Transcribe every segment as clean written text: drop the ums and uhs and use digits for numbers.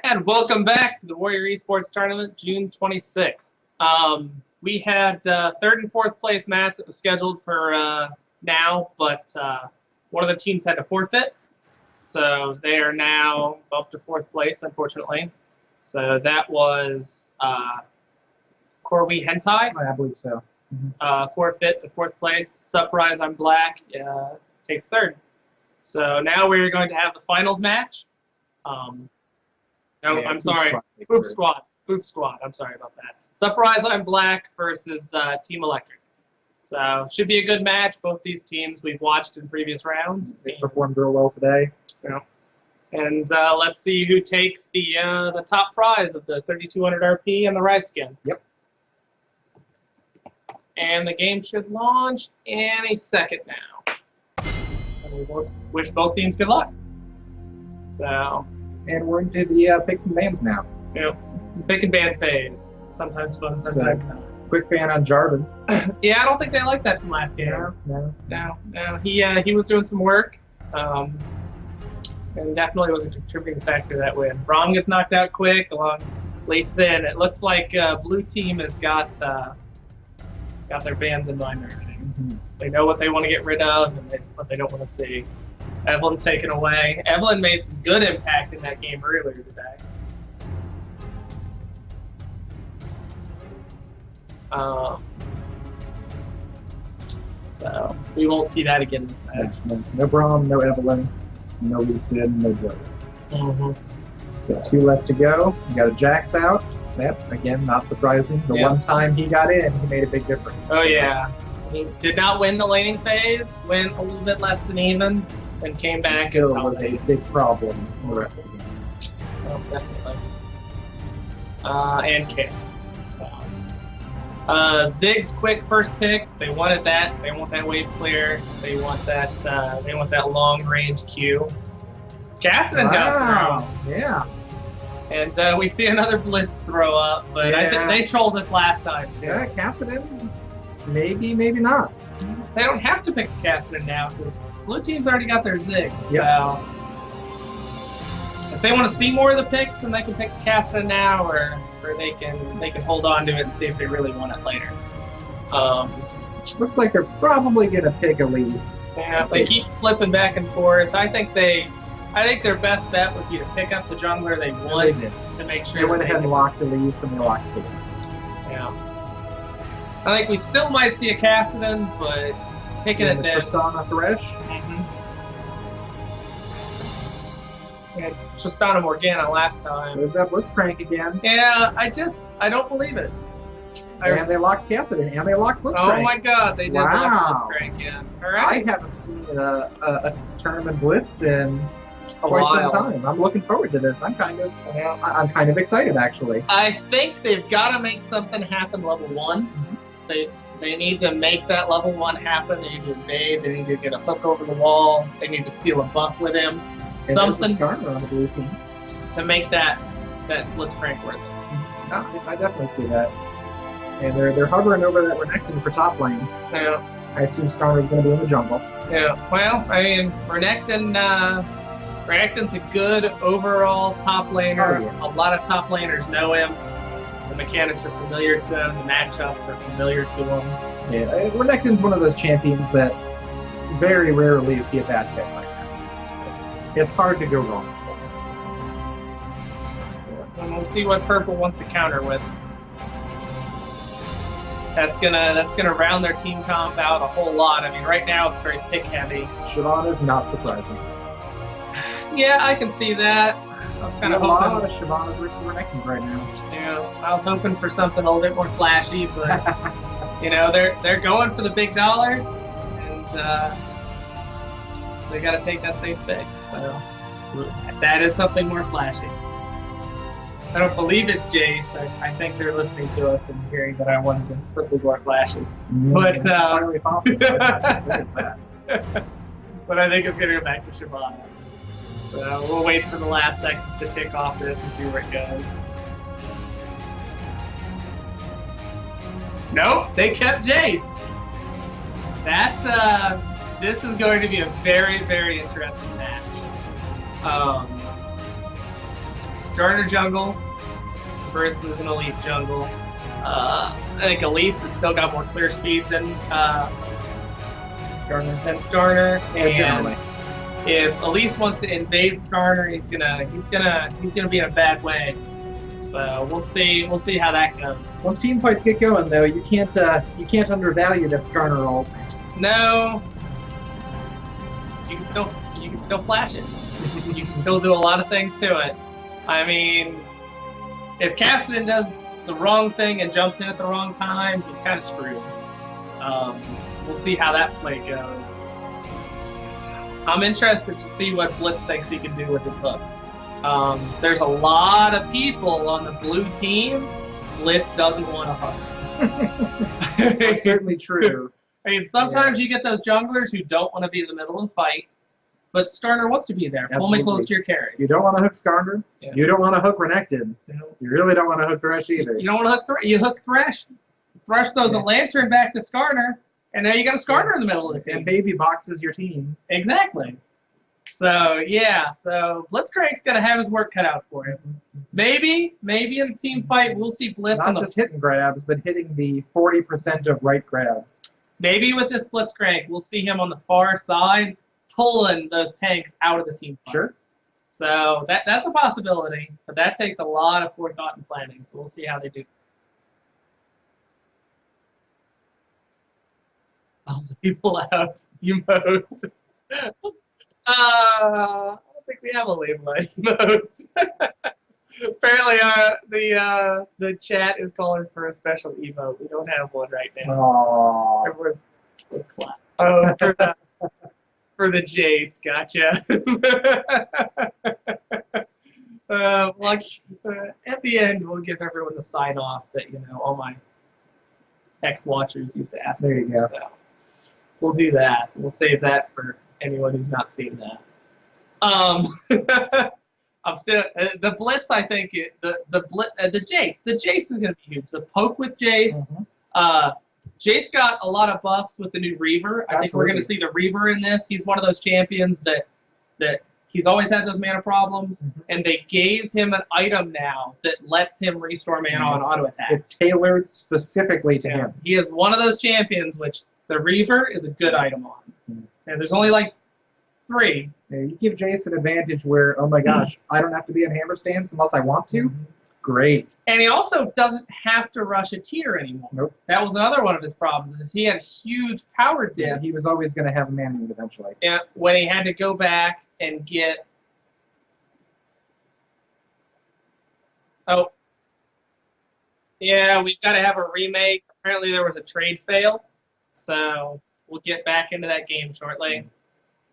And welcome back to the Warrior Esports Tournament, June 26th. We had third and fourth place match that was scheduled for now, but one of the teams had to forfeit. So they are now up to fourth place, unfortunately. So that was Corby Hentai. I believe so. Forfeit to fourth place. SupRyzeImBlack takes third. So now we're going to have the finals match. No, Yeah, I'm sorry. Foop Squad. Foop Squad. I'm sorry about that. SupRyzeImBlack versus Team Electric. So should be a good match. Both these teams we've watched in previous rounds. They performed real well today. Yeah. And let's see who takes the top prize of the 3200 RP and the Rise skin. Yep. And the game should launch in a second now. And we both wish both teams good luck. So. And we're into the picks and bans now. Yeah, pick and ban phase. Sometimes fun, sometimes not. Quick ban on Jarvin. Yeah, I don't think they liked that from last game. No. He was doing some work, and definitely was a contributing factor to that win. Braum gets knocked out quick along late in. It looks like blue team has got their bans in mind already. They know what they want to get rid of and what they don't want to see. Evelyn's taken away. Evelyn made some good impact in that game earlier today. So we won't see that again this match. No Braum, no Evelyn, no Lisa, no Joe. So 2 left to go. You got a Jax out. Yep, again, not surprising. The one time he got in, he made a big difference. Oh, yeah. He did not win the laning phase, went a little bit less than even, and came back. It still was a big problem in the rest of the game. Oh, definitely. And K. So. Zig's quick first pick. They wanted that. They want that wave clear. They want that. They want that long range Q. Cassidy got thrown. Yeah. And we see another blitz throw up, but I think they trolled us last time too. Yeah, Cassidy. Maybe not. They don't have to pick Cassidy now because blue team's already got their Zigs. Yep. So if they want to see more of the picks, then they can pick Cassidy now, or they can hold on to it and see if they really want it later. Looks like they're probably gonna pick Elise. Yeah, if they keep flipping back and forth, I think their best bet would be to pick up the jungler they want to make sure they went ahead and locked Elise and they locked Kate. Yeah. I think we still might see a Cassidy, but picking it dead. Tristana Thresh. Yeah, Tristana Morgana last time. There's that Blitzcrank again. Yeah, I don't believe it. And they locked Cassidy, and they locked Blitzcrank. Oh my god, they did lock Blitzcrank, yeah. All right. I haven't seen a tournament Blitz in quite some time. I'm looking forward to this. I'm kind of excited, actually. I think they've got to make something happen level 1. They need to make that level 1 happen. They need to invade. They need to get a hook over the wall. They need to steal a buff with him. And something starter on the blue team to make that Blitzcrank worth it. I definitely see that. And they're hovering over that Renekton for top lane. Yeah. I assume Skarner's going to be in the jungle. Yeah. Well, I mean, Renekton's a good overall top laner. Oh, yeah. A lot of top laners know him. The mechanics are familiar to him. The matchups are familiar to him. Yeah, Renekton's one of those champions that very rarely is he a bad pick like that. It's hard to go wrong. And we'll see what purple wants to counter with. That's gonna round their team comp out a whole lot. I mean, right now it's very pick heavy. Shyvana's not surprising. Yeah, I can see that. I was kind of hoping. A lot of Shyvana's versus Renektons right now. Yeah, I was hoping for something a little bit more flashy, but you know they're going for the big dollars, and they got to take that safe pick. So that is something more flashy. I don't believe it's Jace. I think they're listening to us and hearing that I wanted to something more flashy. But it's entirely possible. but I think it's going to go back to Shyvana. So we'll wait for the last seconds to tick off this and see where it goes. Nope, they kept Jace. This is going to be a very, very interesting match. Skarner jungle versus an Elise jungle. I think Elise has still got more clear speed than Skarner. And if Elise wants to invade Skarner, he's gonna be in a bad way. So we'll see how that goes. Once team fights get going, though, you can't undervalue that Skarner ult. No, you can still flash it. You can still do a lot of things to it. I mean, if Cassidy does the wrong thing and jumps in at the wrong time, he's kind of screwed. We'll see how that play goes. I'm interested to see what Blitz thinks he can do with his hooks. There's a lot of people on the blue team Blitz doesn't want to hug. That's certainly true. I mean, sometimes you get those junglers who don't want to be in the middle of the fight, but Skarner wants to be there. Pull me close to your carries. You don't want to hook Skarner. Yeah. You don't want to hook Renekton. You really don't want to hook Thresh either. You don't want to hook Thresh. You hook Thresh. Thresh throws a lantern back to Skarner, and now you got a Skarner in the middle of the team. And baby boxes your team. Exactly. So yeah, so Blitzcrank's gonna have his work cut out for him. Maybe in a team fight we'll see Blitz. Not just hitting grabs, but hitting the 40% of right grabs. Maybe with this Blitzcrank, we'll see him on the far side pulling those tanks out of the team fight. Sure. So that's a possibility, but that takes a lot of forethought and planning. So we'll see how they do. I'll leave out emote. I don't think we have a leave light emote. Apparently, the chat is calling for a special emote. We don't have one right now. Aww. Everyone's so clap. Oh, for the Jace, gotcha. At the end, we'll give everyone the sign off that all my ex-watchers used to ask there me. You go. So we'll do that. We'll save that for anyone who's not seen that. I'm still the Blitz. I think the Jace. The Jace is going to be huge. The poke with Jace. Jace got a lot of buffs with the new Reaver. I think we're going to see the Reaver in this. He's one of those champions that he's always had those mana problems, and they gave him an item now that lets him restore mana on auto attack. It's tailored specifically to him. He is one of those champions which the Reaver is a good item on. And there's only like 3. Yeah, you give Jace an advantage where, oh my gosh, I don't have to be in hammer stance unless I want to. Great. And he also doesn't have to rush a tier anymore. Nope. That was another one of his problems, is he had a huge power dip. Yeah, he was always going to have a mana need eventually. Yeah, when he had to go back and get... Oh. Yeah, we've got to have a remake. Apparently there was a trade fail, so we'll get back into that game shortly.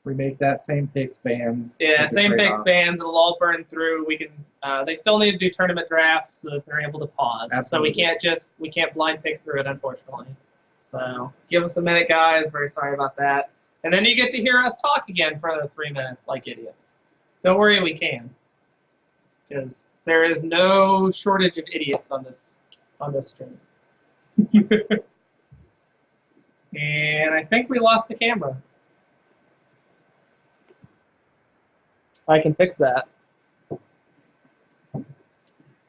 Remake that, same picks, bands. Yeah, same picks, bands. It'll all burn through. We can. They still need to do tournament drafts so that they're able to pause. Absolutely. So we can't blind pick through it, unfortunately. So give us a minute, guys. Very sorry about that. And then you get to hear us talk again for another 3 minutes like idiots. Don't worry, we can, because there is no shortage of idiots on this stream. And I think we lost the camera. I can fix that.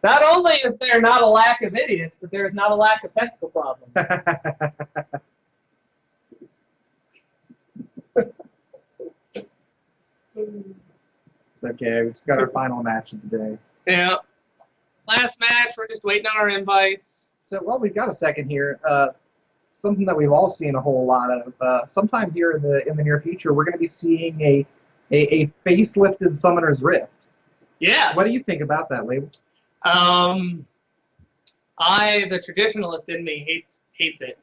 Not only is there not a lack of idiots, but there is not a lack of technical problems. It's okay. We just got our final match of the day. Yeah. Last match. We're just waiting on our invites. So, well, we've got a second here. Something that we've all seen a whole lot of. Sometime here in the near future, we're going to be seeing a facelifted Summoner's Rift. Yes. What do you think about that, Label? The traditionalist in me hates it,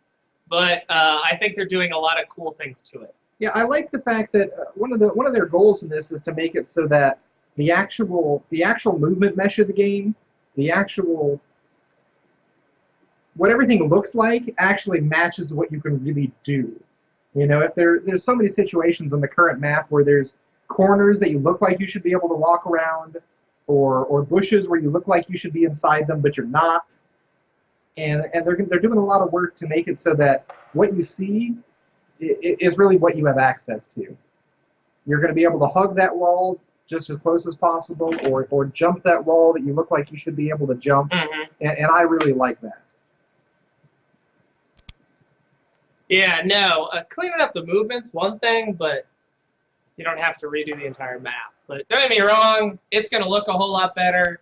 but I think they're doing a lot of cool things to it. Yeah, I like the fact that one of their goals in this is to make it so that the actual movement mesh of the game, what everything looks like actually matches what you can really do. If there's so many situations on the current map where there's corners that you look like you should be able to walk around, or bushes where you look like you should be inside them but you're not, and they're doing a lot of work to make it so that what you see is really what you have access to. You're going to be able to hug that wall just as close as possible, or jump that wall that you look like you should be able to jump. And I really like that. Yeah, no, cleaning up the movement's one thing, but you don't have to redo the entire map. But don't get me wrong, it's going to look a whole lot better.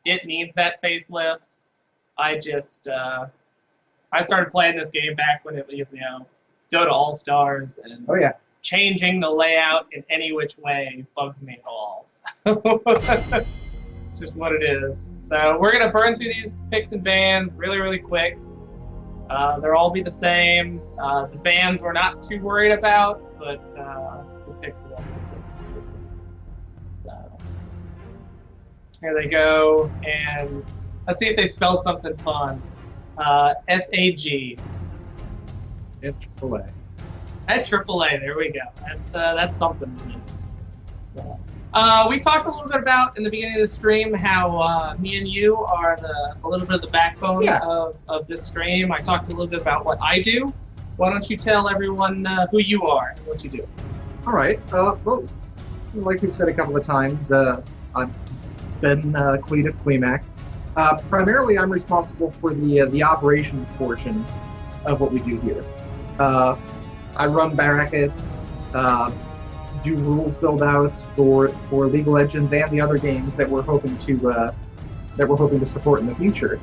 It needs that facelift. I started playing this game back when it was, Dota All-Stars, and changing the layout in any which way bugs me at all. So it's just what it is. So we're going to burn through these picks and bans really, really quick. They'll all be the same. The bans we're not too worried about, but the picks will be the same. So here they go, and let's see if they spelled something fun. F-A-G. AAA. At AAA, there we go. That's something. So, we talked a little bit about in the beginning of the stream how me and you are a little bit of the backbone of this stream. I talked a little bit about what I do. Why don't you tell everyone who you are and what you do? All right. Well, like we've said a couple of times, I've been Cletus Clemac. Primarily, I'm responsible for the operations portion of what we do here. I run brackets, do rules build-outs for League of Legends and the other games that we're hoping to support in the future.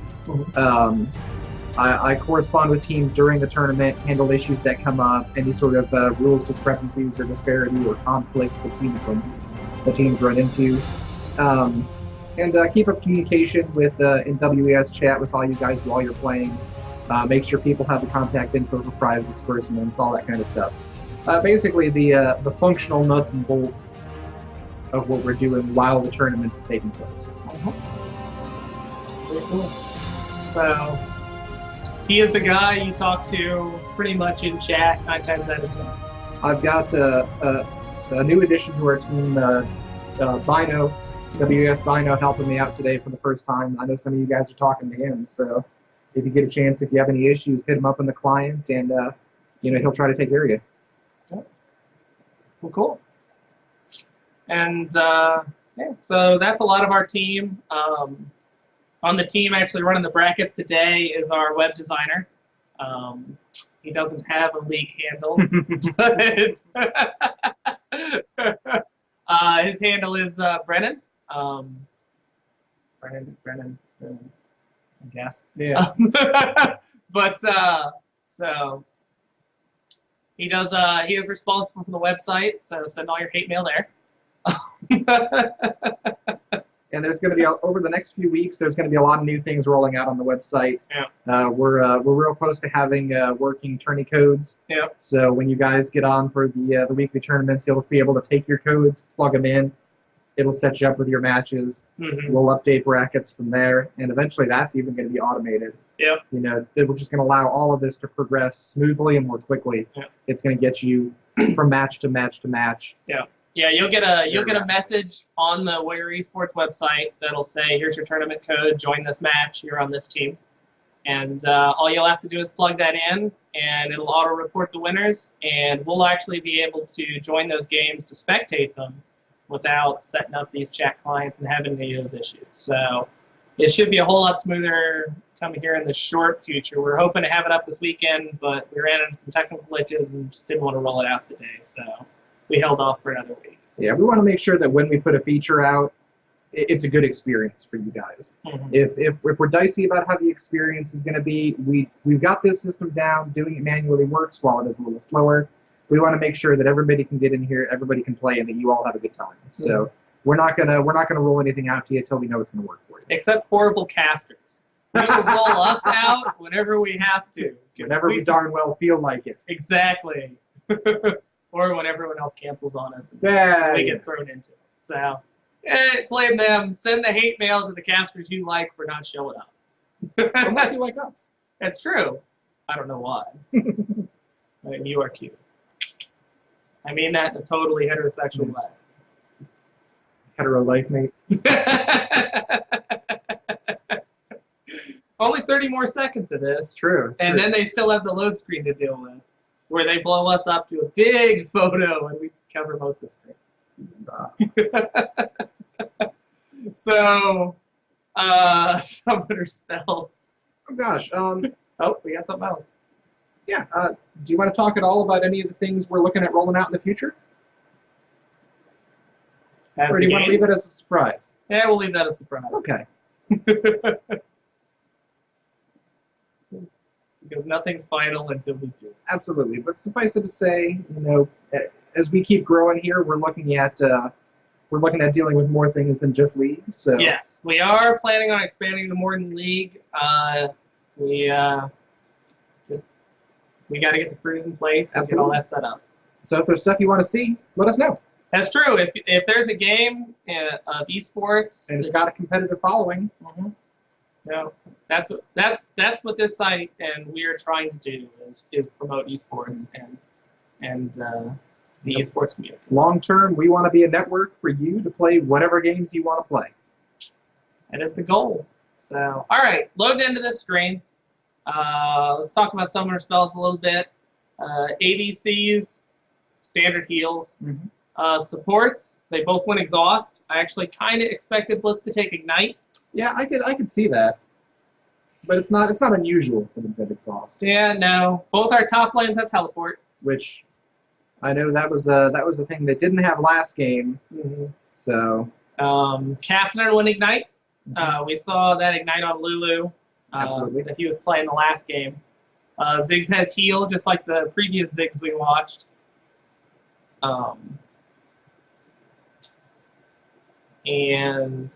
I correspond with teams during the tournament, handle issues that come up, any sort of rules discrepancies or disparity or conflicts the teams run into, and keep up communication with in WES chat with all you guys while you're playing. Make sure people have the contact info for prize disbursements, all that kind of stuff. Basically, the functional nuts and bolts of what we're doing while the tournament is taking place. Very cool. So, he is the guy you talk to pretty much in chat 9 times out of 10. I've got a new addition to our team, Bino, WES Bino, helping me out today for the first time. I know some of you guys are talking to him, so if you get a chance, if you have any issues, hit him up in the client, and he'll try to take care of you. Well, cool. And so that's a lot of our team. On the team actually running the brackets today is our web designer. He doesn't have a league handle, but his handle is Brennan. Brennan, I guess. Yeah. But so he is responsible for the website, so send all your hate mail there. And there's going to be, over the next few weeks, there's going to be a lot of new things rolling out on the website. Yeah. We're real close to having working tourney codes. Yeah. So when you guys get on for the weekly tournaments, you'll just be able to take your codes, plug them in. It'll set you up with your matches. We'll update brackets from there, and eventually that's even going to be automated. Yeah. We're just going to allow all of this to progress smoothly and more quickly. Yeah. It's going to get you from match to match to match. Yeah. Yeah, you'll get a message on the Warrior Esports website that'll say, here's your tournament code, join this match, you're on this team. And all you'll have to do is plug that in, and it'll auto-report the winners, and we'll actually be able to join those games to spectate them without setting up these chat clients and having any of those issues. So it should be a whole lot smoother coming here in the short future. We're hoping to have it up this weekend, but we ran into some technical glitches and just didn't want to roll it out today. So we held off for another week. Yeah, we want to make sure that when we put a feature out, it's a good experience for you guys. If we're dicey about how the experience is going to be, we've got this system down. Doing it manually works while it is a little slower. We want to make sure that everybody can get in here, everybody can play, and that you all have a good time. So we're not gonna roll anything out to you until we know it's going to work for you. Except horrible casters. We will roll us out whenever we have to. Whenever we darn well feel like it. Exactly. Or when everyone else cancels on us and we get thrown into it. So, blame them. Send the hate mail to the casters you like for not showing up. Unless you like us. That's true. I don't know why. I mean, you are cute. I mean that in a totally heterosexual way. Hetero life mate. Only 30 more seconds of this. True. And then they still have the load screen to deal with, where they blow us up to a big photo and we cover most of the screen. So, summoner spells. Oh gosh. Oh, we got something else. Yeah. Do you want to talk at all about any of the things we're looking at rolling out in the future? As Or do you want to leave it as a surprise? Yeah, we'll leave that as a surprise. Okay. Because nothing's final until we do. Absolutely. But suffice it to say, as we keep growing here, we're looking at dealing with more things than just leagues. So yes, we are planning on expanding to more than league. We got to get the crews in place and get all that set up. So if there's stuff you want to see, let us know. That's true. If there's a game of esports and it's got a competitive following, no, that's what this site and we are trying to do is promote esports and the esports community. Long term, we want to be a network for you to play whatever games you want to play. That is the goal. So, all right, loading into this screen. Let's talk about summoner spells a little bit. ADCs, standard heals. Supports, they both went exhaust. I actually kind of expected Blitz to take ignite. Yeah, I could see that, but it's not unusual for them to get exhaust. Yeah, no. Both our top lanes have teleport, which I know that was a thing that didn't have last game. So Cassidy went ignite. We saw that ignite on Lulu. Absolutely. That he was playing the last game. Ziggs has heal, just like the previous Ziggs we watched. And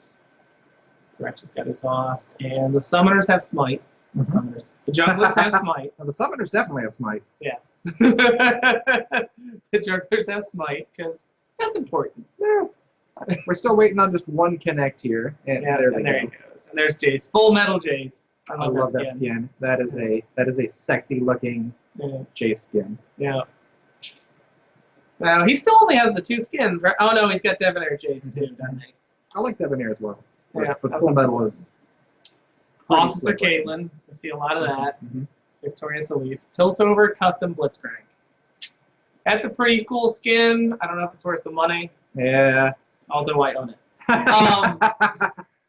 Thresh has got exhaust, and the summoners have smite. The junglers have smite. Well, the summoners definitely have smite. Yes. The junglers have smite because that's important. Yeah. We're still waiting on just one connect here, and there he goes. And there's Jace, full metal Jace. I love that skin. That is a sexy looking Jace skin. Yeah. Now he still only has the 2 skins, right? Oh no, he's got Debonair Jace too, doesn't he? I like Debonair as well. Yeah, but full metal is. Officer Caitlyn, we see a lot of that. Victorious Elise, Piltover Custom Blitzcrank. That's a pretty cool skin. I don't know if it's worth the money. Yeah. Although I own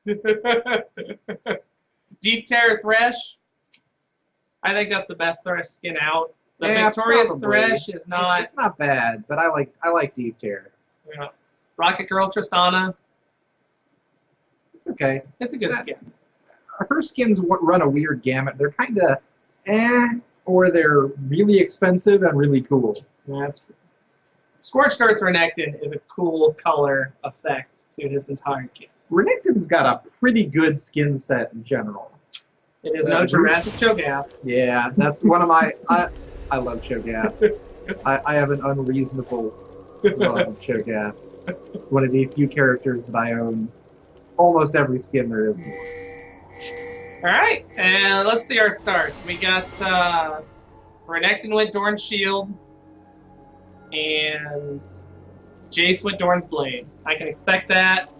it. Deep Terror Thresh. I think that's the best Thresh skin out. The Victorious probably. Thresh is not. It's not bad, but I like Deep Terror. Yeah. Rocket Girl Tristana. It's okay. It's a good skin. Her skins run a weird gamut. They're kind of or they're really expensive and really cool. Yeah, that's true. Scorched Earth Renekton is a cool color effect to his entire kit. Renekton's got a pretty good skin set in general. It is no Jurassic Cho'Gath. Yeah, that's one of my... I love Cho'Gath. I have an unreasonable love of Cho'Gath. It's one of the few characters that I own almost every skin there is. Alright, and let's see our starts. We got Renekton with Dorn's Shield, and Jace with Dorn's Blade. I can expect that.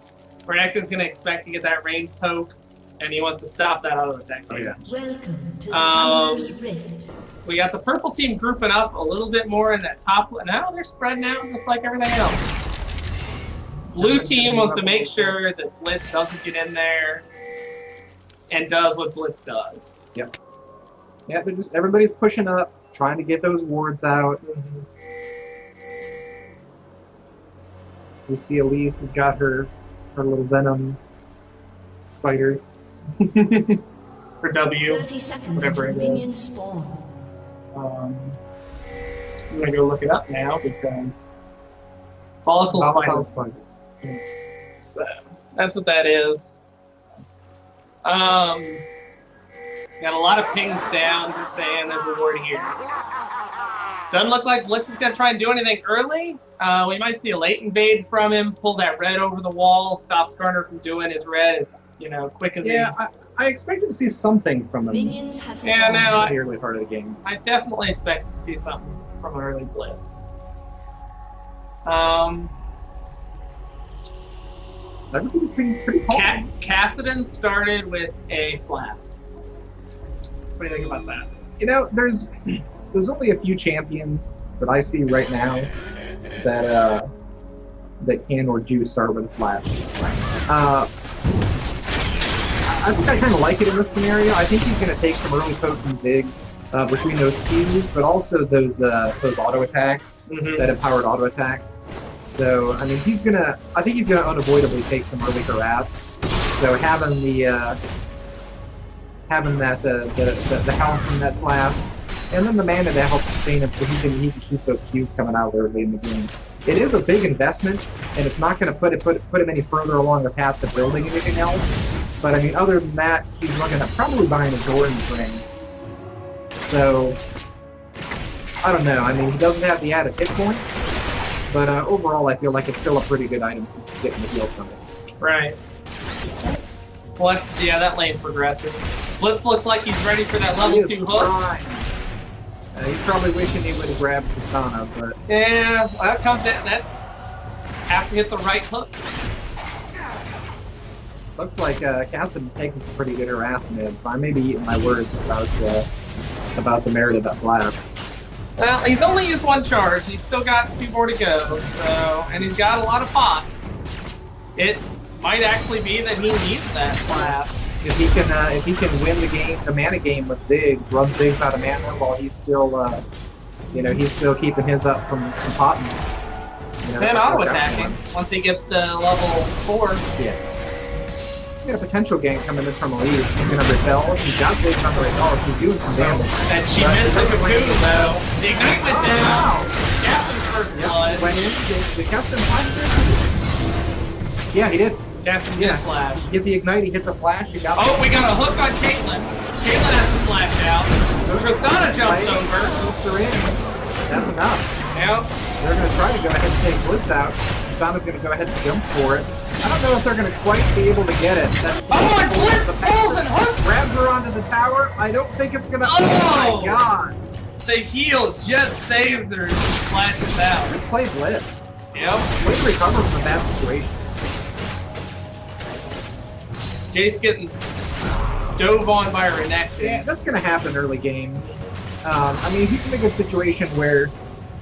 Renekton's going to expect to get that range poke, and he wants to stop that auto attack. Oh, yeah. Welcome to Summoner's Rift. We got the purple team grouping up a little bit more in that top. Now they're spreading out just like everything else. Blue team wants to make sure that Blitz doesn't get in there and does what Blitz does. Yep. Yeah, they're just everybody's pushing up, trying to get those wards out. We see Elise has got her little venom spider. For W, 30 seconds whatever until it minions is. spawn. I'm gonna go look it up now because volatile spider. So that's what that is. Got a lot of pings down, just saying there's a reward here. Doesn't look like Blitz is gonna try and do anything early. We might see a late invade from him, pull that red over the wall, stops Garner from doing his red as quick as I expected to see something from him. Minions have spawned. Yeah, no, in the early part of the game. I definitely expect to see something from an early Blitz. Everything's been pretty calm. Cassidy started with a flask. What do you think about that? There's only a few champions that I see right now that can or do start with a flash. I think I kind of like it in this scenario. I think he's going to take some early poke from Ziggs between those Qs, but also those auto attacks, that empowered auto attack. So I mean, I think he's gonna unavoidably take some early harass. So having the helm from that class, and then the mana that helps sustain him, so he can keep those Qs coming out early in the game. It is a big investment, and it's not going to put him any further along the path to building anything else. But I mean, other than that, he's looking at probably buying a Jordan's ring. So I don't know. I mean, he doesn't have the added hit points, but overall, I feel like it's still a pretty good item since he's getting the heal from it. Right. Well, let's see how that lane progresses. Blitz looks like he's ready for that level 2 hook. He's probably wishing he would have grabbed Tristana, but... Yeah, well, that comes in. That have to hit the right hook. Looks like Cassidy's taking some pretty good harassment, so I may be eating my words about the merit of that blast. Well, he's only used 1 charge. He's still got 2 more to go, so... And he's got a lot of pots. It might actually be that he needs that blast. If he can win the mana game with Ziggs, run Ziggs out of mana while he's still, he's still keeping his up from potting. And auto attacking once he gets to level 4. Yeah. He's got a potential gank coming in from Elise. He's gonna repel. He's got Ziggs on the repel. She's doing some damage. And she missed the cocoon though. The ignite went down. Captain's first blood. The captain flashed. Yeah, he did. Captain hit a flash. Hit the ignite, he hit the flash, he got we got a hook on Caitlyn. Caitlyn has to flash out. Tristana jumps over. Hooks her in. That's enough. Yep. They're going to try to go ahead and take Blitz out. Tristana's going to go ahead and jump for it. I don't know if they're going to quite be able to get it. That's and Blitz pulls and hooks! Grabs her onto the tower. I don't think it's going to... Oh my god! The heal just saves her and flashes out. Good play, Blitz. Yep. Way to recover from that situation. Jace getting dove on by a Renekton. Yeah, that's going to happen early game. I mean, he's in a good situation where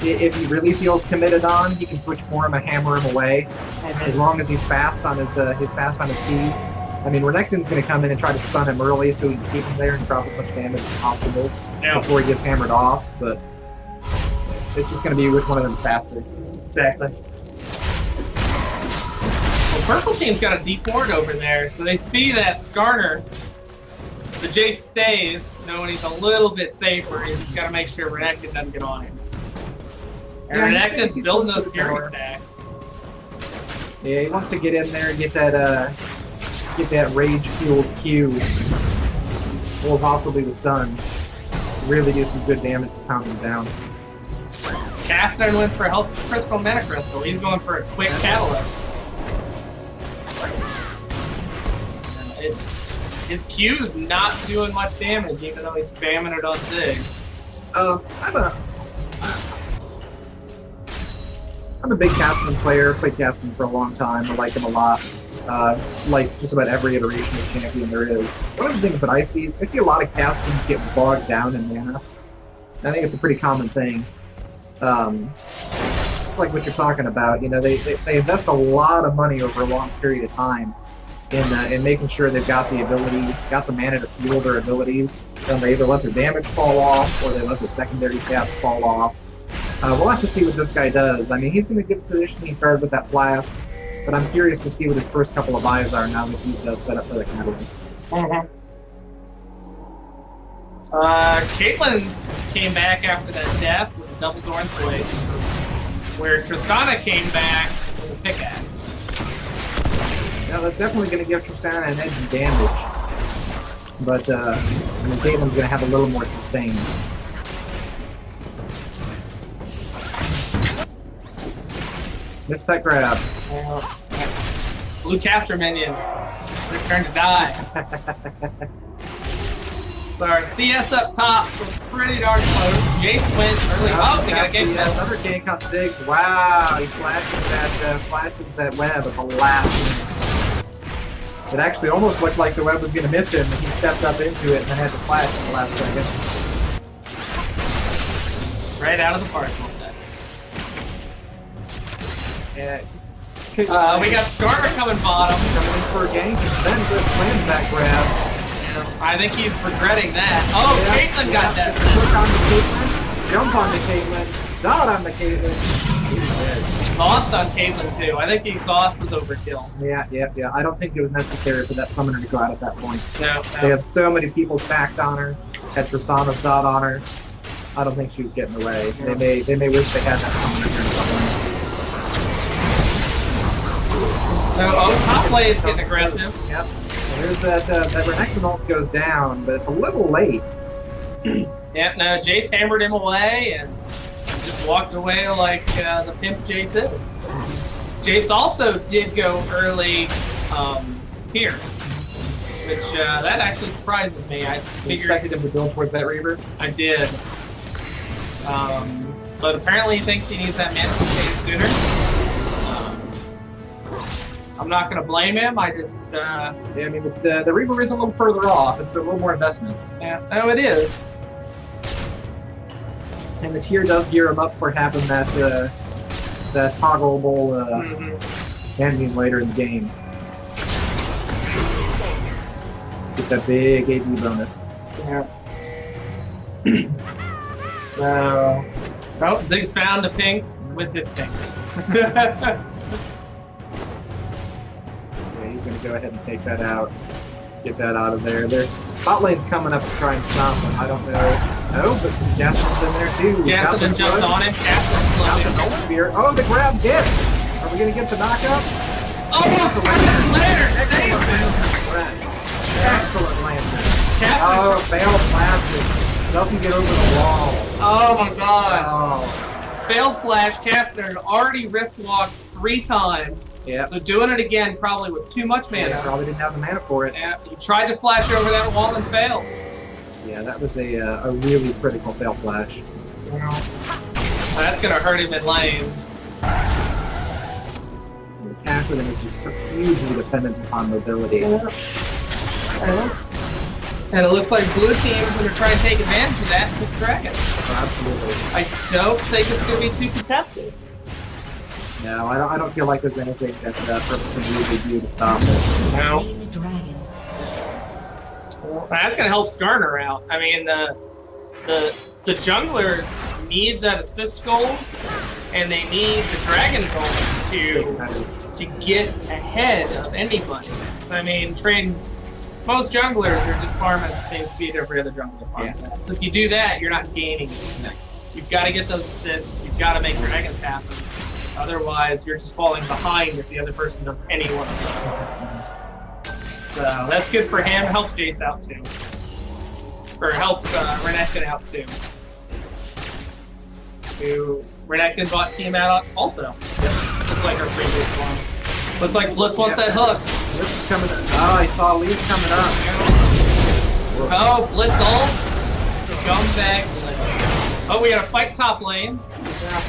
if he really feels committed on, he can switch form and hammer him away. And as long as he's fast on his keys. I mean, Renekton's going to come in and try to stun him early so he can keep him there and drop as much damage as possible before he gets hammered off. But it's just going to be which one of them is faster. Exactly. Purple team's got a deep ward over there, so they see that Skarner. So Jace stays, knowing he's a little bit safer. He's just got to make sure Renekton doesn't get on him. And Renekton's building those fury stacks. Yeah, he wants to get in there and get that rage-fueled Q, or possibly the stun. Really do some good damage to pound him down. Caster went for health crystal mana crystal. He's going for a quick catalyst. His Q's not doing much damage, even though he's spamming it on Ziggs. I'm a big Caston player. Played Caston for a long time. I like him a lot. Like just about every iteration of champion there is. One of the things that I see is I see a lot of Castons get bogged down in mana. I think it's a pretty common thing. Just like what you're talking about. They invest a lot of money over a long period of time in making sure they've got the mana to fuel their abilities. And they either let their damage fall off or they let their secondary stats fall off. We'll have to see what this guy does. I mean, he's in a good position. He started with that flask, but I'm curious to see what his first couple of buys are now that he's set up for the catalyst. Caitlyn came back after that death with a double Dorn Blade, where Tristana came back with a pickaxe. Yeah, that's definitely going to give Tristana an edge in damage, but I mean, Caitlyn's going to have a little more sustain. Missed that grab. Blue caster minion. It's his turn to die. So our CS up top was pretty darn close. Jace went early. They got a gank. Another gank on Ziggs. Wow, he flashes that web at the last minute. It actually almost looked like the web was going to miss him, and he stepped up into it and then had to flash in the last second. Right out of the park. Yeah, Okay. We got Skarner coming bottom. Coming in for a gank, and then good plans that grab. I think he's regretting that. Oh, Yeah. Caitlyn got that. Hook on the Caitlyn, jump on the Caitlyn, dot on the Caitlyn. He's dead. Exhaust on Caitlyn too. I think the exhaust was overkill. Yeah. I don't think it was necessary for that summoner to go out at that point. No. They had so many people stacked on her. Had Tristana's dot on her. I don't think she was getting away. They may wish they had that summoner here in top lane. So, top lane's getting aggressive. Yep. There's that Renekton ult goes down, but it's a little late. Yep, no, Jace hammered him away and just walked away like the pimp Jace is. Jace also did go early tier, which that actually surprises me. I You figured expected him to build towards that Reaver? I did. But apparently he thinks he needs that mana sooner. I'm not going to blame him. I just... Yeah, I mean, the Reaver is a little further off. It's a little more investment. Yeah, no, it is. And the tier does gear him up for having that toggleable ending later in the game. Get that big AD bonus. Yeah. So... Oh, Ziggs found a pink with his pink. Yeah, he's going to go ahead and take that out. Get that out of there. Their bot lane's coming up to try and stop him. I don't know. No, but Jasmine's in there too. Jasmine just jumped on him. Jasmine's Spear. Oh, the grab hit! Are we going to get to knockup? Oh, Leonard! Excellent landing. Oh, failed plastic. Doesn't get over the wall. Oh my god. Oh. Failed flash. Caster already rift walked 3 times. Yeah. So doing it again probably was too much mana. Yeah, probably didn't have the mana for it. Yeah, he tried to flash over that wall and failed. Yeah, that was a really critical fail flash. That's gonna hurt him in lane. The caster then is just so hugely dependent upon mobility. Yeah. And it looks like blue team is gonna try and take advantage of that with Dragon. Absolutely. I don't think it's gonna be too contested. No, I don't feel like there's anything that Purple can really do to stop it. No. Slay the dragon. Well, that's gonna help Skarner out. I mean, the junglers need that assist gold, and they need the dragon gold to get ahead of anybody. So, I mean, most junglers are just farming at the same speed every other jungler farms at. So if you do that, you're not gaining anything. You've got to get those assists. You've got to make dragons happen. Otherwise, you're just falling behind if the other person does any one of those. So that's good for him. Helps Jace out too. Or helps Renekton out too. Renekton bought team out also. Just like our previous one. Looks like Blitz wants that hook. Blitz is coming up. Oh, I saw Lee's coming up. Oh, Blitz ult. Scumbag Blitz. Oh, we got a fight top lane. Yeah.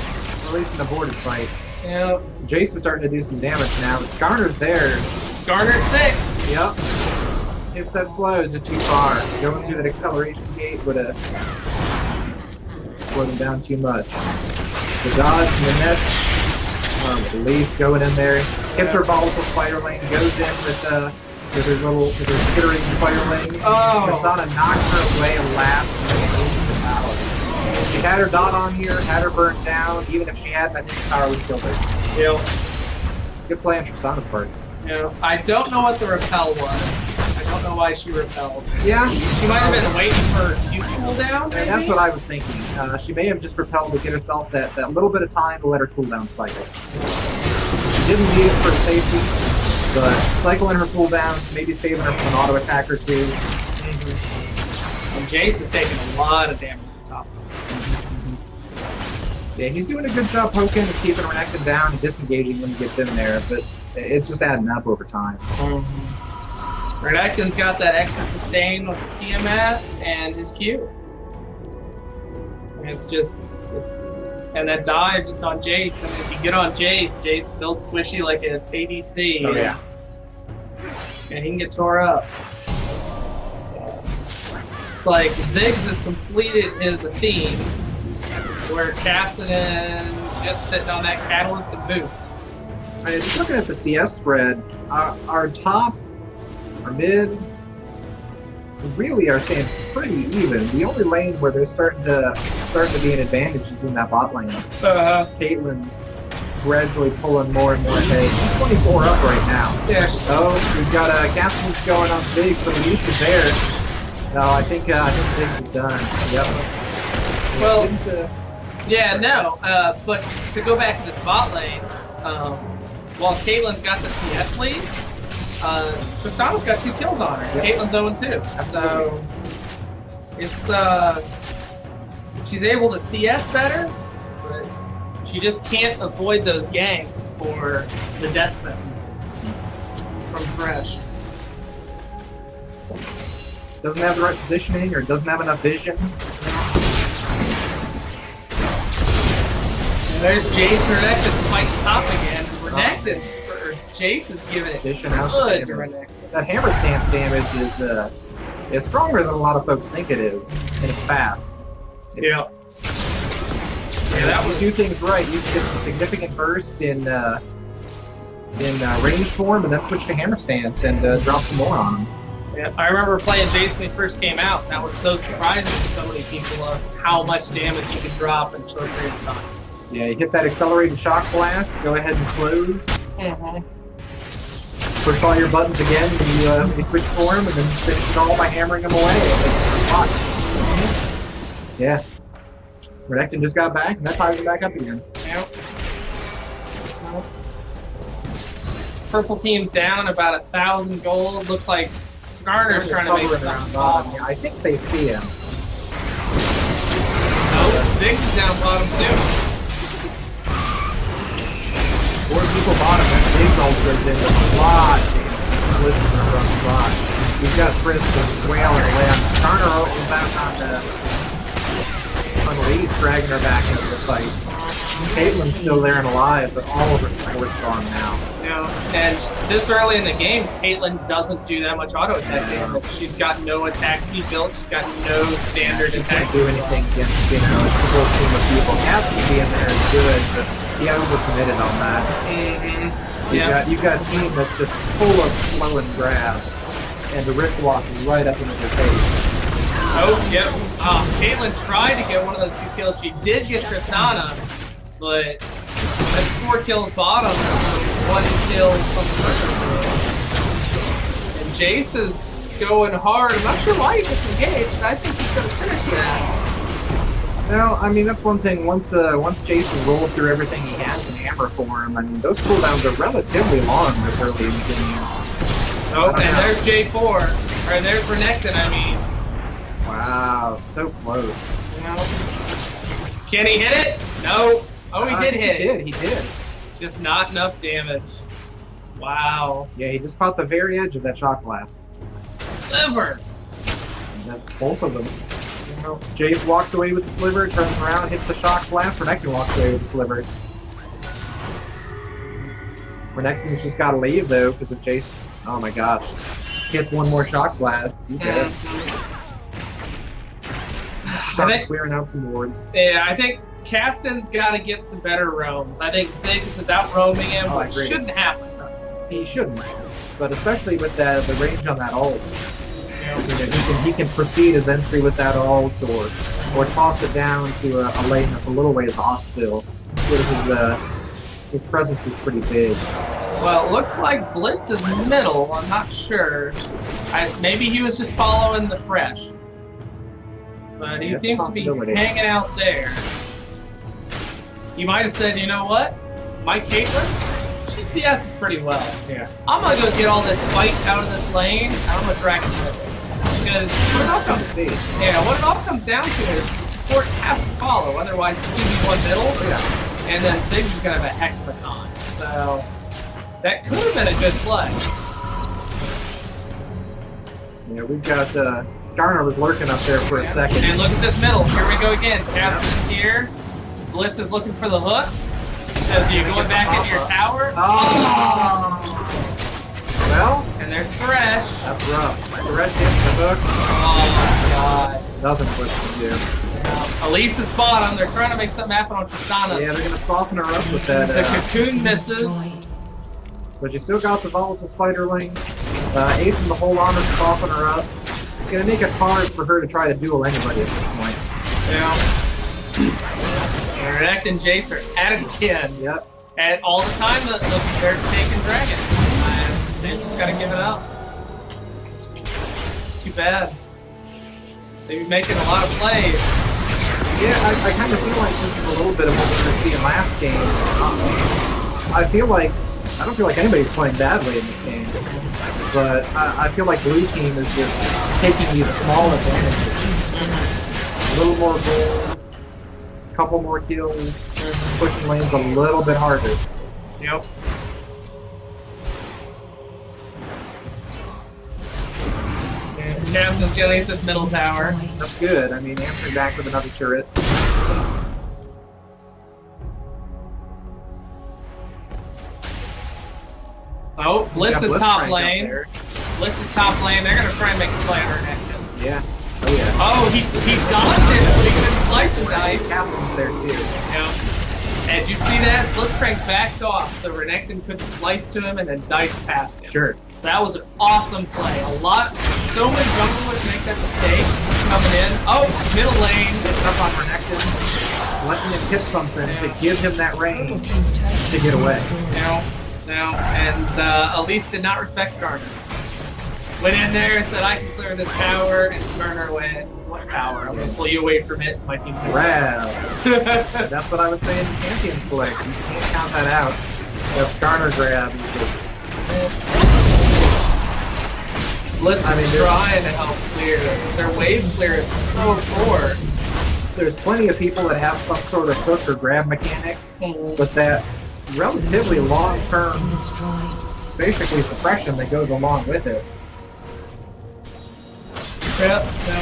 Releasing the boarded fight. Yep. Jace is starting to do some damage now, but Skarner's there. Skarner's 6. Yep. If that slow is just too far. Going through that acceleration gate would have slowed him down too much. The dodge and the net. Lee's going in there. Hits her volatile fire lane, goes in with her skittering fire lanes. Oh. Persona knocks her away last minute. She had her dot on here, had her burnt down. Even if she hadn't, I think the power would have killed her. Yep. Good play on Tristana's part. Yeah. I don't know what the repel was. I don't know why she repelled. Yeah. She might have been waiting for her Q cooldown, maybe? That's what I was thinking. She may have just repelled to get herself that little bit of time to let her cooldown cycle. She didn't need it for safety, but cycling her cooldown, maybe saving her from an auto attack or two. And Jace is taking a lot of damage this top. Yeah, he's doing a good job poking and keeping Renekton down and disengaging when he gets in there, but it's just adding up over time. Renekton's got that extra sustain with the Tiamat and his Q. And that dive just on Jace. I mean, if you get on Jace builds squishy like an ADC. Oh, yeah. And he can get tore up. So, it's like Ziggs has completed his Athenes, where Cassidy's just sitting on that Catalyst and Boots. mean, just looking at the CS spread, our top, our mid, really are staying pretty even. The only lane where they're starting to be an advantage is in that bot lane. Caitlyn's gradually pulling more and more ahead. She's 24 up right now. Yeah. Oh, we've got Catherine's going on big, but Elise is there. No, I think Biggs is done. Yep. Well, yeah, no. But to go back to this bot lane, while Caitlyn's got the CS lead, Tristana's got 2 kills on her. Yep. Caitlyn's 0-2. So it's she's able to CS better, but she just can't avoid those ganks for the death sentence from Thresh. Doesn't have the right positioning or doesn't have enough vision. And there's Jace Renekton fighting top again. Renekton, or Jace is giving it good to Renekton. That hammer stance damage is stronger than a lot of folks think it is, and it's fast. Yeah, that was. You do things right, you can get a significant burst in range form, and then switch to hammer stance and drop some more on them. Yeah, I remember playing Jace when he first came out, and that was so surprising to so many people of how much damage he could drop in a short period of time. Yeah, you hit that accelerated shock blast, go ahead and close. Push all your buttons again when you switch form, and then finish it all by hammering them away. Yeah. Renekton just got back, and that fires him back up again. Yep. Purple team's down about 1,000 gold. Looks like Skarner's trying to make something bottom. Yeah, I think they see him. Oh, Ziggs is down bottom too. 4 people bottom, that big ult goes in with a lot. Listen to the spot. We've got Frisk and Whale and Lamb. Skarner is back on Lee's dragging her back into the fight. Caitlyn's still there and alive, but all of her support's gone now. Yeah, and this early in the game, Caitlyn doesn't do that much auto attack damage. She's got no attack speed built. She's got no standard she attack. Can't do anything against, it's a whole team of people. Captain being there is good, but he overcommitted on that. You've got a team that's just full of slow and grab, and the Rick walk right up into their face. Oh, yep. Caitlyn tried to get one of those 2 kills. She did get Tristana, but that's 4 kills bottom, 1 kill from the first. And Jace is going hard. I'm not sure why he disengaged. I think he's going to finish that. Well, I mean, that's one thing. Once Jason rolled through everything he has in hammer form, I mean, those cooldowns are relatively long this early in the game. Oh, and there's J4. Or there's Renekton, I mean. Wow, so close. Can he hit it? No. Oh, he did hit it. He did. Just not enough damage. Wow. Yeah, he just caught the very edge of that shock blast. Sliver. And that's both of them. Jace walks away with the sliver, turns around, hits the shock blast. Renekton walks away with the sliver. Renekton's just got to leave though, because of Jace. Oh my gosh. Hits one more shock blast. He's dead. Start clearing out some wards. Yeah, I think Caston's got to get some better roams. I think Ziggs is out roaming him, which shouldn't happen. He shouldn't, but especially with the range on that ult. He can proceed his entry with that ult, or toss it down to a lane that's a little ways off still. His presence is pretty big. Well, it looks like Blitz is middle. I'm not sure. Maybe he was just following the fresh. But he seems to be hanging out there. He might have said, you know what? My Caitlyn, she CS's pretty well. Yeah. I'm going to go get all this fight out of this lane, and I'm going to drag it with it. Because what it all comes down to is support has to follow, otherwise it's going to be one middle, and then Ziggs is going to have a hexagon. So that could have been a good play. Yeah, we've got Skarner was lurking up there for a second. And look at this middle. Here we go again. Captain's here. Blitz is looking for the hook. As you're going back into your tower. Oh! Well, and there's Thresh. That's rough. Thresh hits the hook. Oh my god. Nothing Blitz can do. Elise is bottom. They're trying to make something happen on Tristana. Yeah, they're going to soften her up with that. The cocoon misses. but you still got the volatile spiderling. Ace in the whole armor to soften her up. It's going to make it hard for her to try to duel anybody at this point. Yeah. Renekton and Jace are at it again. Yep. And all the time, they're taking dragon. They just gotta give it up. Too bad. They've been making a lot of plays. Yeah, I kind of feel like this is a little bit of what we were seeing last game. I don't feel like anybody's playing badly in this game. But I feel like Blue Team is just taking these small advantages. A little more gold, a couple more kills, pushing lanes a little bit harder. Yep. Captain's gonna hit this middle tower. That's good. I mean, answering back with another turret. Oh, Blitz is top lane. There. Blitz is top lane. They're gonna try and make a play on her next. Yeah. Oh yeah. Oh, he dodged it, but he couldn't slice the dice. Castle's there too. Yeah. And did you see that? Blitzcrank backed off, so Renekton couldn't slice to him and then dice past him. Sure. So that was an awesome play. So many jungle would make that mistake coming in. Oh, middle lane. It's up on Renekton. Letting him hit something to give him that range to get away. No. And Elise did not respect Skarner. Went in there and said, I can clear this tower, and Skarner went, what tower? I'm going to pull you away from it. My team's Wow. That's what I was saying in Champion Select. You can't count that out. That Skarner grab is just... Blitz is trying to help clear. Their wave clear is so poor. There's plenty of people that have some sort of hook or grab mechanic, but that relatively long-term, basically suppression that goes along with it. Yep, no.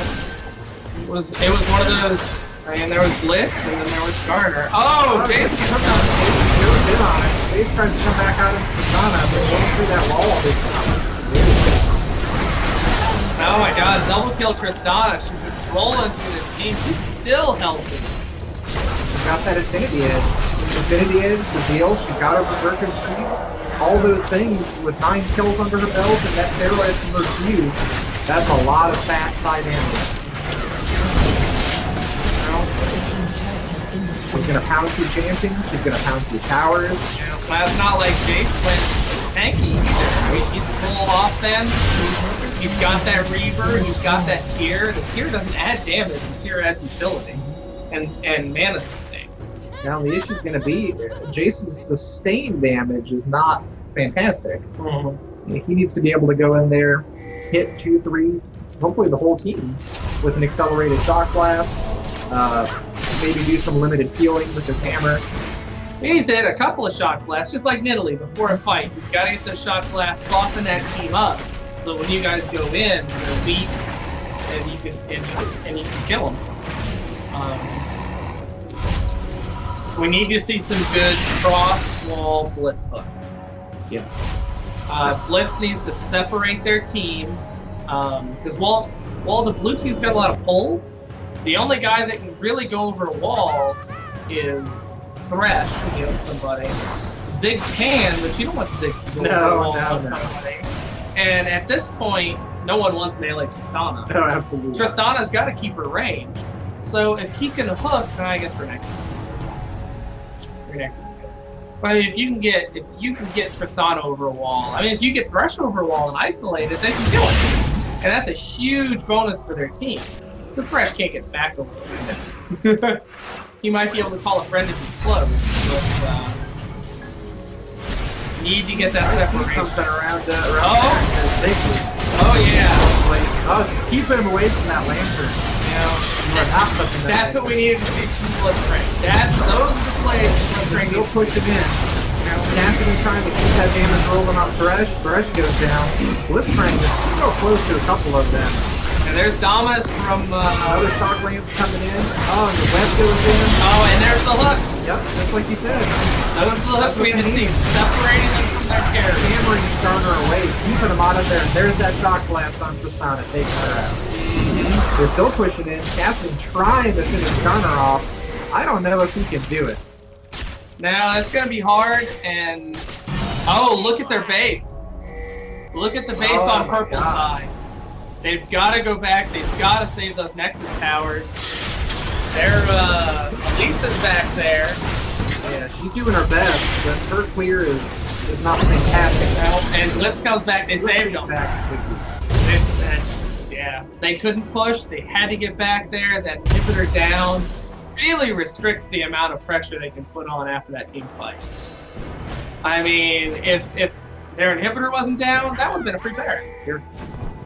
It was one of those. I mean, there was Blitz and then there was Skarner. Oh, Jace took on Jace really did on it. Jace tried to come back out into Persona, but going through that wall this time. Oh my god, double kill Tristana. She's just rolling through this team. She's still healthy. She got that Infinity Edge. Infinity Edge, the deal, she got her Berserker's Fuse. All those things with 9 kills under her belt and that steroid from her Fuse. That's a lot of fast high damage. She's gonna pound through champions, she's gonna pound through towers. Yeah, well, it's not like Jace went tanky either. I mean, he's full offense. He's got that Reaver, he's got that Tier. The Tier doesn't add damage, the Tier adds utility. And mana sustain. Now the issue's gonna be, Jace's sustain damage is not fantastic. He needs to be able to go in there, hit 2, 3, hopefully the whole team with an accelerated shock blast. Maybe do some limited healing with his hammer. He needs to hit a couple of shock blasts, just like Nidalee before a fight. You've got to get those shock blasts, soften that team up, so when you guys go in, they're weak, and you can kill them. We need to see some good cross-wall blitz hooks. Yes. Blitz needs to separate their team, because while the blue team's got a lot of pulls, the only guy that can really go over a wall is Thresh to heal somebody. Zig can, but you don't want Zig to go over a wall with somebody. And at this point, no one wants melee Tristana. No, absolutely. Tristana's got to keep her range. So if he can hook, I guess Renekton. But if you can get Tristana over a wall, I mean, if you get Thresh over a wall and isolate it, they can kill it, and that's a huge bonus for their team. The Thresh can't get back over it. He might be able to call a friend if he's close, but need to get that separation. Something around Oh yeah. Oh, keep him away from that lantern. That's what we needed to see from Blitzcrank. Those are the plays Blitzcrank still pushing in. Cassidy trying to keep that damage rolling on Thresh. Thresh goes down. Blitzcrank is so close to a couple of them. And there's Damas from other shock lance coming in. Oh, and the web goes in. Oh, and there's the hook. Yep, just like you said. Those are the hooks we just need. Separating them from their carry. Hammering Skarner away, keeping them out of there. There's that shock blast on Tristana, taking her out. They're still pushing in. Cassidy trying to finish Skarner off. I don't know if he can do it. Now, it's going to be hard, and Oh, look at their base. Look at the base on purple side. They've got to go back. They've got to save those Nexus towers. They're, Elisa's back there. Yeah, she's doing her best, but her clear is not fantastic. And Blitz comes back. They saved them. Yeah, they couldn't push. They had to get back there. That inhibitor down really restricts the amount of pressure they can put on after that team fight. I mean, if their inhibitor wasn't down, that would have been a free Baron.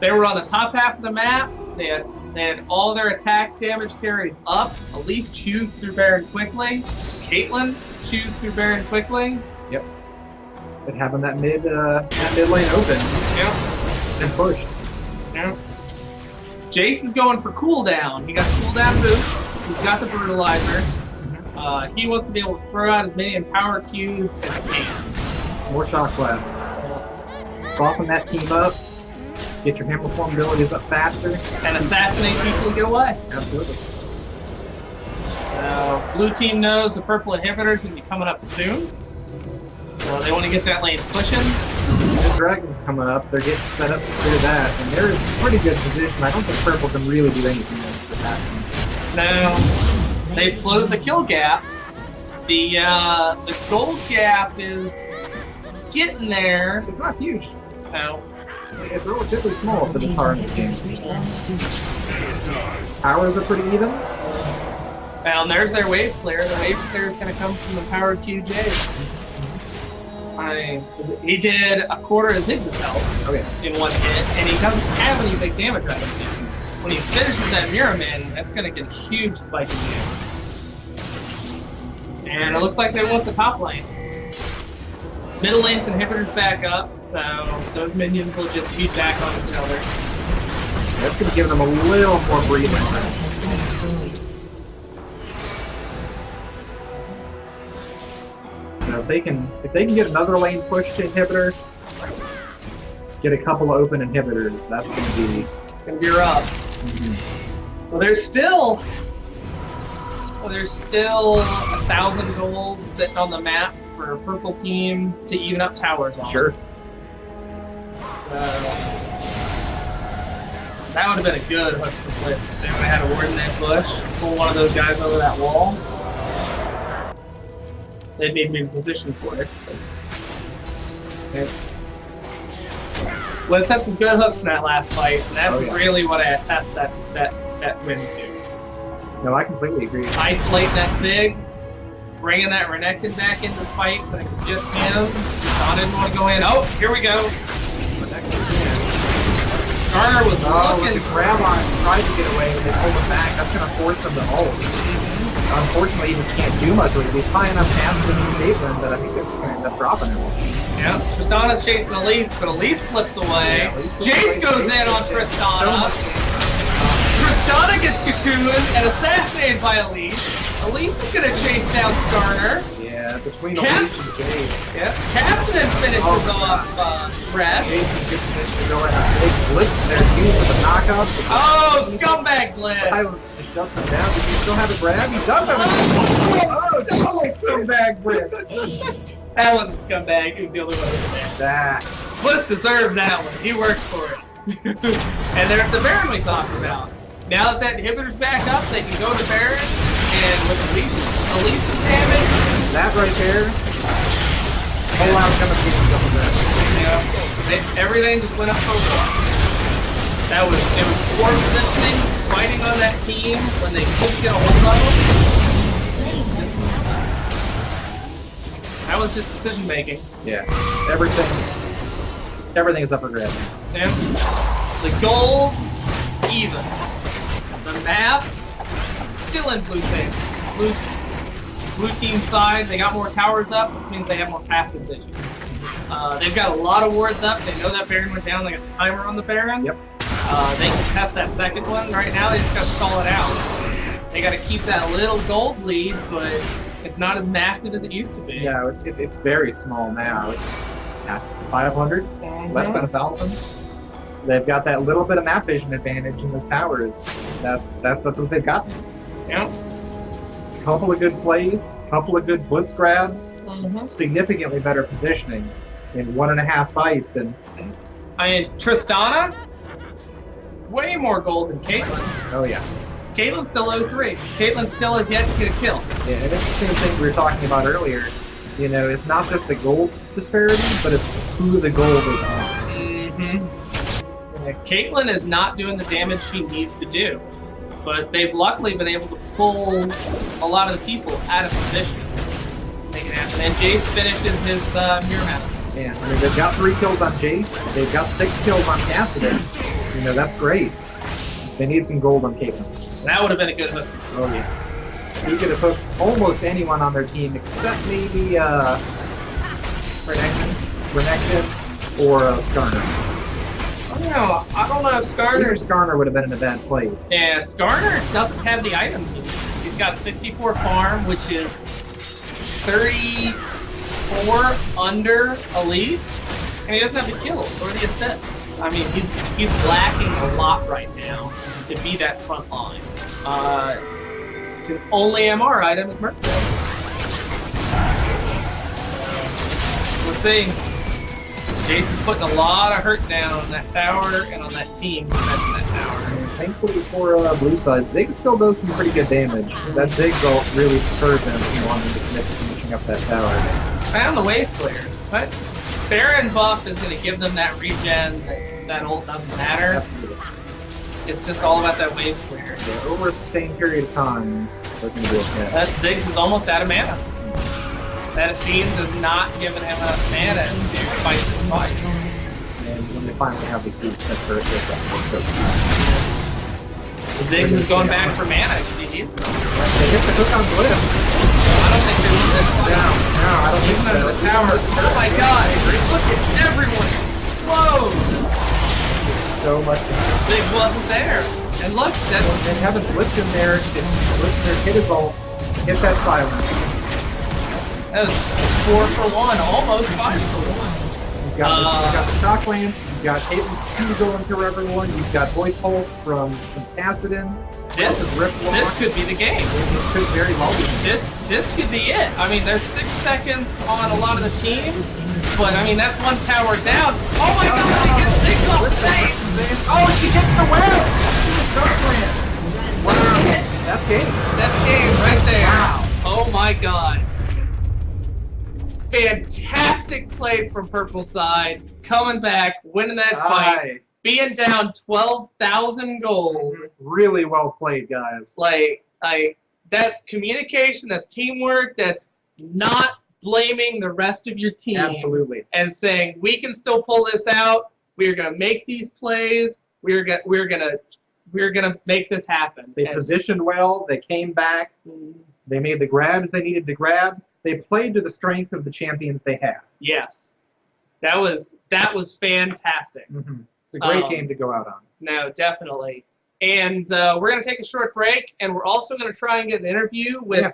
They were on the top half of the map. They had all their attack damage carries up. Elise chews through Baron quickly. Caitlyn chews through Baron quickly. Yep. But having that mid lane open. Yep. And pushed. Yep. Jace is going for cooldown. He got a cooldown boost. He's got the brutalizer. He wants to be able to throw out as many empower Qs as he can. More shot blasts. Soften that team up. Get your hammer form abilities up faster. And assassinate people and get away. Absolutely. Blue team knows the purple inhibitor is going to be coming up soon. So they want to get that lane pushing. The dragon's coming up. They're getting set up to clear that. And they're in a pretty good position. I don't think purple can really do anything once it happens. Now, they've closed the kill gap. The gold gap is getting there. It's not huge. No. It's relatively small for this hard game. Towers are pretty even. Well, and there's their wave clear. The wave clear is going to come from the power QJs. He did a quarter of his health in one hit, and he doesn't have any big damage out of it. When he finishes that Mirror Man, that's going to get a huge spike in damage. And it looks like they want the top lane. Middle lane's inhibitors back up, so those minions will just beat back on each other. That's going to give them a little more breathing time. Now, if they can get another lane push to inhibitor, get a couple of open inhibitors, that's going to be rough. Well, there's still 1,000 gold sitting on the map for a purple team to even up towers on. Sure. So that would have been a good hook for Blitz. If they would have had a ward in that bush, pull one of those guys over that wall. They'd need to be in position for it. Blitz had some good hooks in that last fight, and that's really what I attest that win to. No, I completely agree. Isolating that Ziggs, bringing that Renekton back into the fight, but it was just him. John didn't want to go in. Oh, here we go. Garner was looking. Grab on and tried to get away, but they pulled him back. That's going to force him to ult. Unfortunately, he just can't do much with it. He's high enough past the new Caitlyn that I think that's going to end up dropping him. Yeah, Tristana's chasing Elise, but Elise flips away. Jace goes in on Tristana. Tristana gets cocooned and assassinated by Elise. Elise is going to chase down Garner. Yeah, between Elise and Jace. Yep. Cassidy finishes off Red. Jace is good position to go right now. Big Blitz there, using the knockout. Oh, scumbag Blitz! Shuts him down. Does he still have a grab? He does have a grab. Oh, totally scumbag Blitz. That wasn't scumbag. He was the only one who did that. Blitz deserved that one. He worked for it. And there's the Baron we talked about. Now that inhibitor's back up, they can go to Baron, and with Elise's damage, that right there, whole out coming to some of that. Yeah, everything just went up for one. It was poor positioning, fighting on that team when they couldn't get a hold of them. That was just decision making. Yeah, everything is up for grabs. Yeah. The gold, even. The map, still in blue team. Blue team side, they got more towers up, which means they have more passive vision. They've got a lot of wards up. They know that Baron went down. They got the timer on the Baron. Yep. They can test that second one. Right now, they just got to stall it out. They got to keep that little gold lead, but it's not as massive as it used to be. Yeah, it's very small now. It's 500, less than 1,000. They've got that little bit of map vision advantage in those towers. That's what they've got. Yeah. Couple of good plays, couple of good blitz grabs, significantly better positioning. in 1.5 fights, and I mean, Tristana, way more gold than Caitlyn. oh yeah. Caitlyn's still 0-3. Caitlyn still has yet to get a kill. Yeah, and it's the same thing we were talking about earlier. You know, it's not just the gold disparity, but it's who the gold is on. Mm-hmm. Yeah, Caitlyn is not doing the damage she needs to do, but they've luckily been able to pull a lot of the people out of position. Make it happen. And Jace finishes his mirror match. Yeah, I mean, they've got 3 kills on Jace. They've got 6 kills on Cassidy. You know, that's great. They need some gold on Caitlyn. That would have been a good hook. Oh, yes. He could have hooked almost anyone on their team except maybe Renekton or Skarner. I don't know if Skarner would have been in a bad place. Yeah, Skarner doesn't have the items. He's got 64 farm, which is 34 under Elite, and he doesn't have the kills or the assists. I mean, he's lacking a lot right now to be that front line. His only MR item is Mercury. We're seeing Jason's putting a lot of hurt down on that tower and on that team defending that tower. Thankfully for blue side, Zig still does some pretty good damage. That Zig ult really hurt them if you want him to commit to finishing up that tower. And the wave clear. But Baron buff is going to give them that regen. That ult doesn't matter. Absolutely. It's just all about that wave clear. Yeah, over a sustained period of time, they're going to do okay. That Ziggs is almost out of mana. That Fiends is not giving him enough mana to fight this fight. And when they finally have the key, that's very good. Ziggs is going back for mana because he needs some. They hit the hook on Glyph. I don't think there's this fight. No, I don't think Even so. under the towers. Oh my god! Look at everyone! Whoa! So much damage. Ziggs wasn't there. And look, They haven't blitzed in there. Blitzed their hit his ult. Hit that silence. that was 4 for 1, almost 5 for 1. You've got the shock lance. You've got Caitlin's Q going through everyone. You've got Void Pulse from Tassadin. This could be the game. It could very well be. This could be it. I mean, there's 6 seconds on a lot of the team, but I mean that's one tower down. Oh my god, she gets Ziggs off the stage! Oh, she gets the web! Wow, that's game. That's game right there. Wow. Oh my god. Fantastic play from Purple side, coming back, winning that fight, being down 12,000 gold. Really well played, guys. Like that's communication, that's teamwork, that's not blaming the rest of your team. Absolutely. And saying we can still pull this out. We're gonna make these plays. We're gonna make this happen. They positioned well. They came back. They made the grabs they needed to grab. They played to the strength of the champions they have. Yes, that was fantastic. Mm-hmm. It's a great game to go out on. No, definitely. And we're gonna take a short break, and we're also gonna try and get an interview with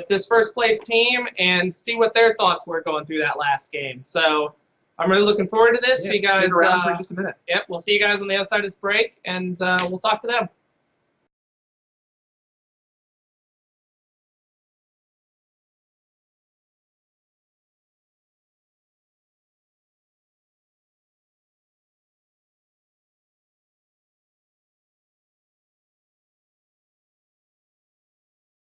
this first place team and see what their thoughts were going through that last game. So I'm really looking forward to this. Yeah, you guys stick around for just a minute. Yep, we'll see you guys on the other side of this break, and we'll talk to them.